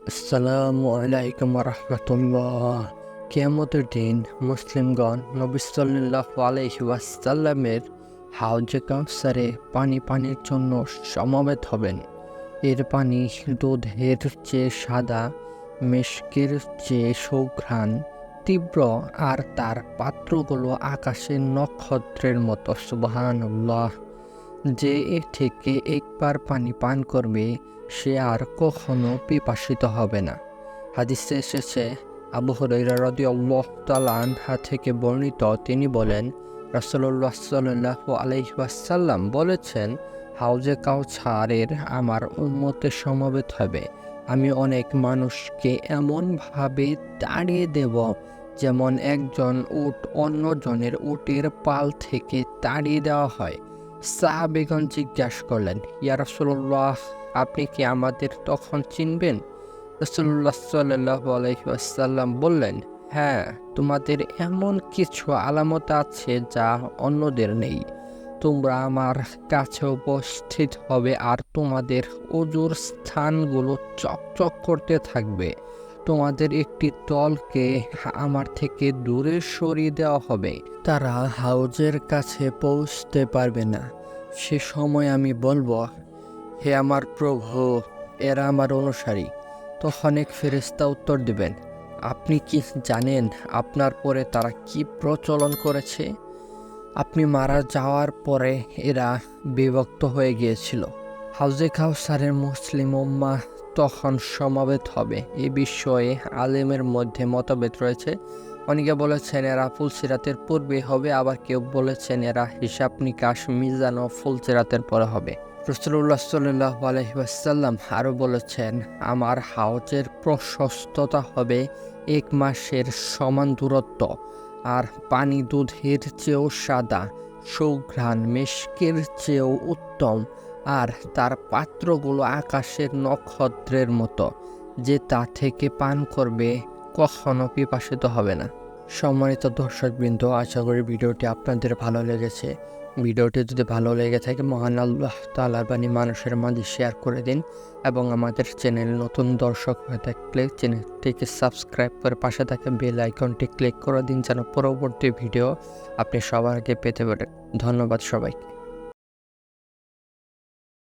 আসসালামু আলাইকুম রহমতুল্লাহ। কিয়ামতের দিন মুসলিমগণ নবী সাল্লাল্লাহু আলাইহি ওয়াসাল্লামের হাউজে কাউসারে পানির জন্য সমবেত হবেন। এর পানি দুধের চেয়ে সাদা, মেশকের চেয়ে সুঘ্রাণ তীব্র, আর তার পাত্রগুলো আকাশের নক্ষত্রের মতো। সুবহানাল্লাহ। যে এর থেকে একবার পানি পান করবে সে আর কখনো পিপাসিত হবে না। হাদিসে এসেছে, আবু হুরায়রা রাদিয়াল্লাহু তাআলা আনহু থেকে বর্ণিত, তিনি বলেন, রাসূলুল্লাহ সাল্লাল্লাহু আলাইহি ওয়াসাল্লাম বলেছেন, হাউজে কাউসারের আমার উম্মতের সমবেত হবে। আমি অনেক মানুষকে এমনভাবে তাড়িয়ে দেব যেমন একজন উট অন্যজনের উটের পাল থেকে তাড়িয়ে দেওয়া হয়। সাহাবেগণ জিজ্ঞাসা করলেন, ইয়া রাসূলুল্লাহ, আপনি কি আমাদের তখন চিনবেন? রাসূলুল্লাহ সাল্লাল্লাহু আলাইহি ওয়াসাল্লাম বললেন, হ্যাঁ, তোমাদের এমন কিছু আলামত আছে যা অন্যদের নেই। তোমরা আমার কাছে উপস্থিত হবে আর তোমাদের ওযুর স্থানগুলো চকচক করতে থাকবে। তোমাদের একটি দলকে আমার থেকে দূরে সরিয়ে দেওয়া হবে। তারা হাউজের কাছে পৌঁছতে পারবে না। সে সময় আমি বলবো, হে আমার প্রভু, এরা আমার অনুসারী। তখন এক ফেরেশতা উত্তর দিবেন, আপনি কি জানেন আপনার পরে তারা কি প্রচলন করেছে? আপনি মারা যাওয়ার পরে এরা বিভক্ত হয়ে গিয়েছিল। হাউজে কাউসারের মুসলিম উম্মাহ তখন সমবেত হবে। এ বিষয়ে আলেমের মধ্যে মতভেদ রয়েছে। অনেকে বলেছেন এরা ফুলসিরাতের পূর্বে হবে, আবার কেউ বলেছেন এরা হিসাব নিকাশ, মিজান ও ফুলসিরাতের পরে হবে। রাসূলুল্লাহ সাল্লাল্লাহু আলাইহি ওয়াসাল্লাম আরও বলেছেন, আমার হাউজের প্রশস্ততা হবে 1 মাসের সমান দূরত্ব, আর পানি দুধের চেয়েও সাদা, সুঘ্রাণ মেশকের চেয়েও উত্তম, আর তার পাত্রগুলো আকাশের নক্ষত্রের মতো। যে তা থেকে পান করবে কখনো পিপাসিত হবে না। সম্মানিত দর্শকবৃন্দ, আশা করি ভিডিওটি আপনাদের ভালো লেগেছে। ভিডিওটি যদি ভালো লেগে থাকে, মহান আল্লাহ তাআলার বাণী মানুষের মাঝে শেয়ার করে দিন, এবং আমাদের চ্যানেল নতুন দর্শক হয়ে থাকলে চ্যানেলটিকে সাবস্ক্রাইব করে পাশে থাকা বেল আইকনটি ক্লিক করে দিন, যেন পরবর্তী ভিডিও আপনি সবার আগে পেতে পারেন। ধন্যবাদ সবাইকে।